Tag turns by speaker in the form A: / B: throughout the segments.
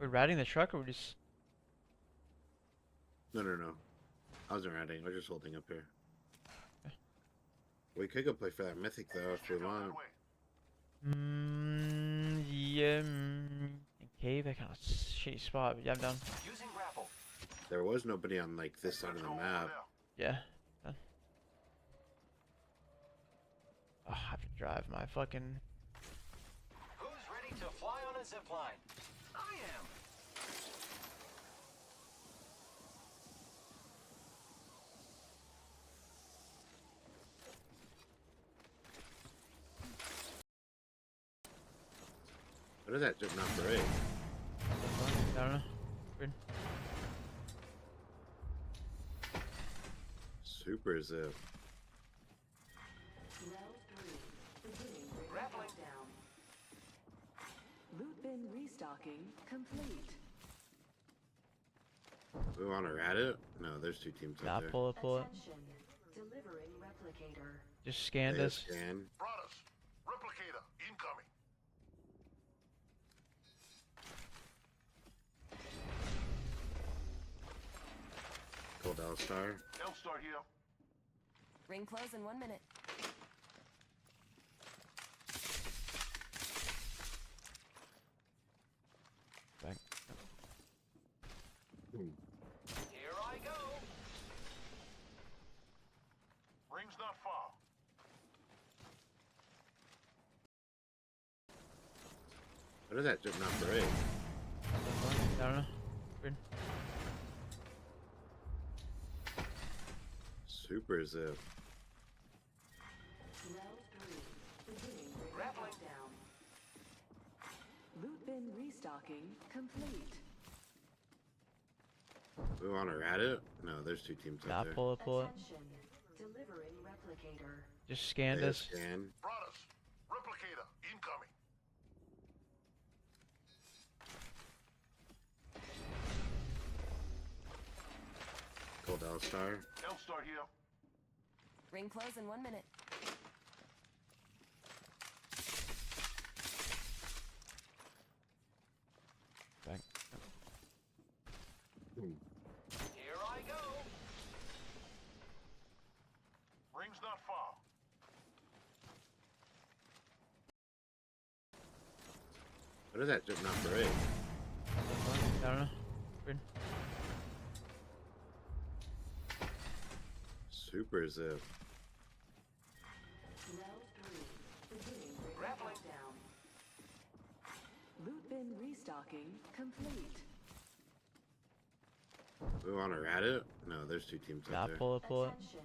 A: We're riding the truck or we're just...
B: No, no, no. I wasn't riding. I was just holding up here. We could go play for that mythic though if we want.
A: Yeah. Cave, that kind of shitty spot, but yeah, I'm down.
B: There was nobody on like this side of the map.
A: Yeah. Done. Oh, I have to drive my fucking...
C: Who's ready to fly on a zip line? I am.
B: What is that? Just not great.
A: I don't know. Weird.
B: Super zip.
C: Grappling.
D: Loot bin restocking complete.
B: We want to rat it? No, there's two teams
A: Nah,
B: out there.
A: pull it, pull it.
D: Attention. Delivering replicator.
A: Just scanned
B: They
A: us.
B: scan.
E: Brothers, replicator incoming.
B: Cold L-Star.
E: L-Star here.
F: Ring close in 1 minute.
A: Back.
C: Here I go.
E: Ring's not far.
B: What is that? Just not great.
A: I don't know. Weird.
B: Super zip.
D: Well 3. Beginning ring
C: Grappling.
D: down. Loot bin restocking complete.
B: We want to rat it? No, there's two teams
A: Nah,
B: out there.
A: pull it, pull it.
D: Attention. Delivering replicator.
A: Just scanned
B: They
A: us.
B: scan.
E: Brothers, replicator incoming.
B: Cold L-Star.
E: L-Star here.
F: Ring close in 1 minute.
A: Back.
C: Here I go.
E: Ring's not far.
B: What is that? Just not great.
A: I don't know. Weird.
B: Super zip.
D: Well 3. Beginning ring
C: Grappling.
D: down. Loot bin restocking complete.
B: We want to rat it? No, there's two teams
A: Nah,
B: out there.
A: pull it, pull it.
D: Attention.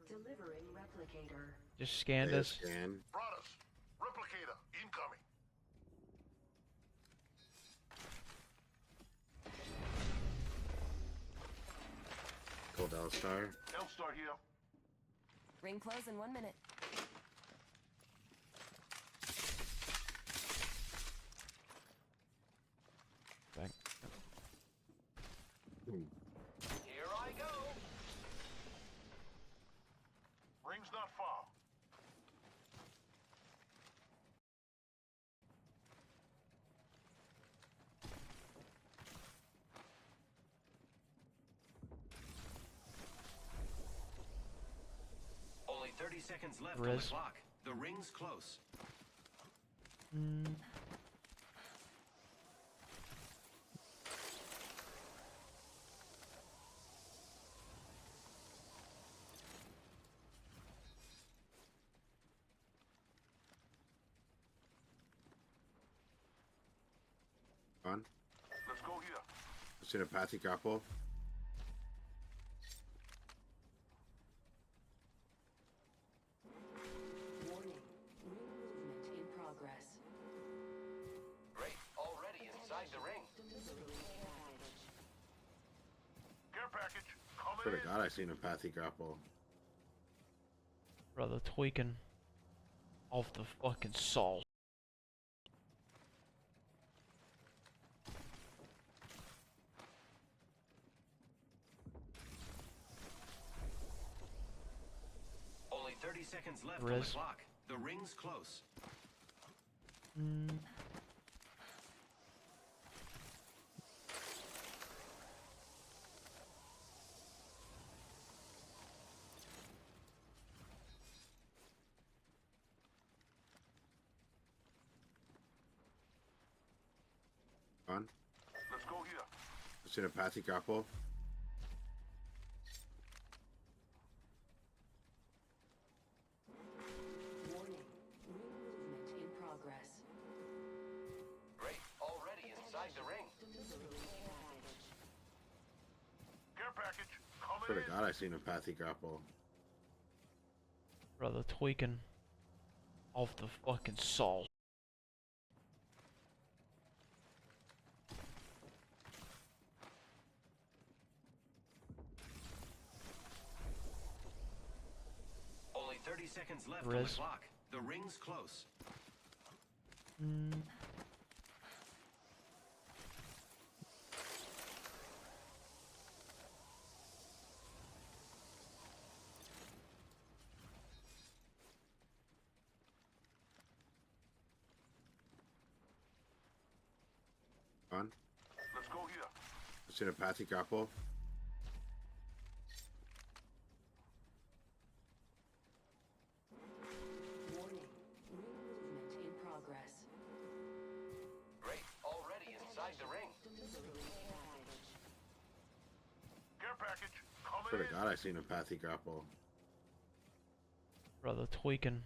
D: Delivering replicator.
A: Just scanned
B: They
A: us.
B: scan.
E: Brothers, replicator incoming.
B: Cold L-Star.
E: L-Star here.
F: Ring close in 1 minute.
A: Back.
C: Here I go.
E: Ring's not far.
C: Only 30 seconds left on
A: Riz.
C: the clock. The ring's close.
B: On.
E: Let's go here.
B: Seen a Pathy grapple.
D: Warning. Ring movement in progress.
C: Great. Already inside the ring.
D: Delivering package.
E: Care package coming
B: Swear to
E: in.
B: God, I seen a Pathy grapple.
A: Brother tweaking. Off the fucking salt.
C: Only 30 seconds left on the
A: Riz.
C: clock. The ring's close.
B: On.
E: Let's go here.
B: I've seen a pathy grapple.
D: Warning. Ring movement in progress.
C: Great. Already inside the ring.
E: Care package coming
B: Swear
E: in.
B: to God, I seen a pathy grapple.
A: Brother tweaking off the fucking salt.
C: Only 30 seconds left on the
A: Riz.
C: clock. The ring's close.
B: On.
E: Let's go here.
B: I've seen a pathy grapple.
D: Warning. Ring movement in progress.
C: Great. Already inside the ring.
E: Care package coming
B: Swear
E: in.
B: to God, I seen a pathy grapple.
A: Brother tweaking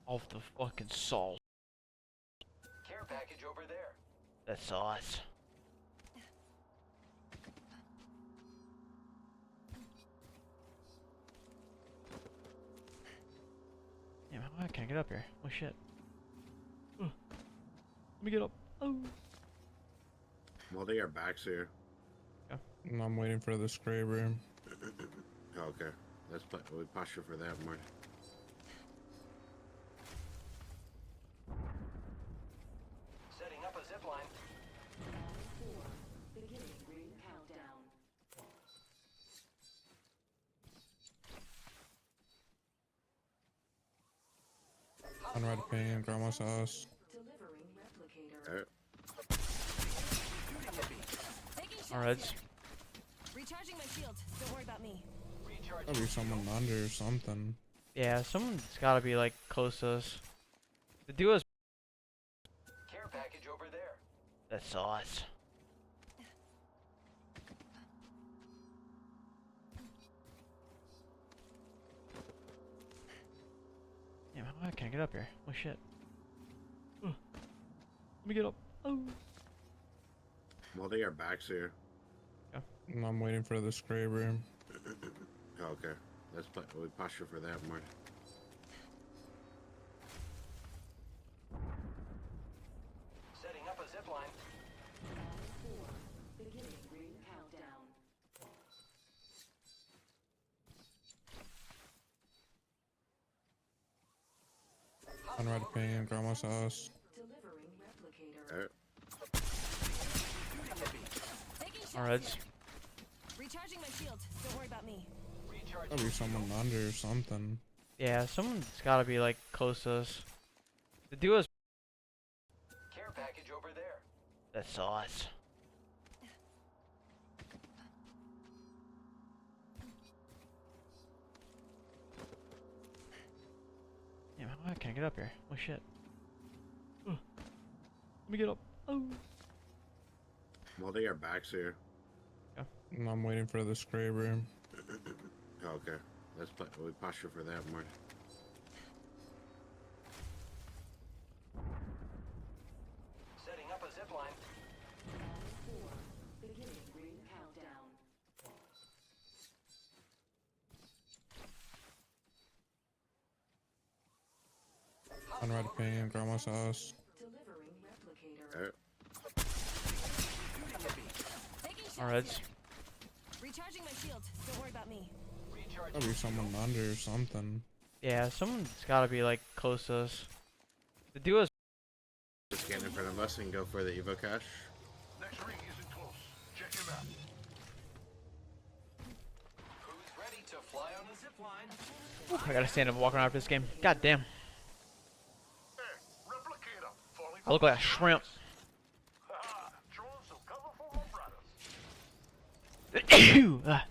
A: off the fucking salt.
C: Care package over there.
A: That's us. Damn, how can I get up here? Oh shit. Let me get up. Oh.
B: Well, they are backs here.
G: I'm waiting for the spray room.
B: Oh, okay. Let's play. We posture for that more.
C: Setting up a zip line.
D: 4. Beginning ring countdown.
G: Unread pain, grandma's house.
D: Delivering replicator.
B: Alright.
F: Taking shots
A: Alright.
F: here. Recharging my shield. Don't worry about me.
C: Recharge.
G: Gotta be someone under or something.
A: Yeah, someone's gotta be like close to us. The duo's.
C: Care package over there.
A: That's us. Damn, how can I get up here? Oh shit. Let me get up. Oh.
B: Well, they are backs here.
G: I'm waiting for the spray room.
B: Oh, okay. Let's play. We posture for that more.
C: Setting up a zip line.
D: 4. Beginning ring countdown.
G: Unread pain, grandma's house.
D: Delivering replicator.
B: Alright.
F: Taking shots
A: Alright.
F: here. Recharging my shield. Don't worry about me.
C: Recharge.
G: Gotta be someone under or something.
A: Yeah, someone's gotta be like close to us. The duo's.
C: Care package over there.
A: That's us. Damn, how can I get up here? Oh shit. Let me get up. Oh.
B: Well, they are backs here.
G: I'm waiting for the spray room.
B: Oh, okay. Let's play. We posture for that more.
C: Setting up a zip line.
D: 4. Beginning ring countdown.
G: Unread pain, grandma's house.
D: Delivering replicator.
B: Alright.
F: Taking shots
A: Alright.
F: here. Recharging my shield. Don't worry about me.
C: Recharge.
G: Gotta be someone under or something.
A: Yeah, someone's gotta be like close to us. The duo's.
B: Just get in front of us and go for the Evo cache.
E: Next ring isn't close. Check your map.
C: Who's ready to fly on a zip line?
A: I gotta stand up and walk around after this game. God damn.
E: Hey, replicator. Falling.
A: I look like a shrimp.
E: Haha, throwing some cover for my brothers.
A: Ah.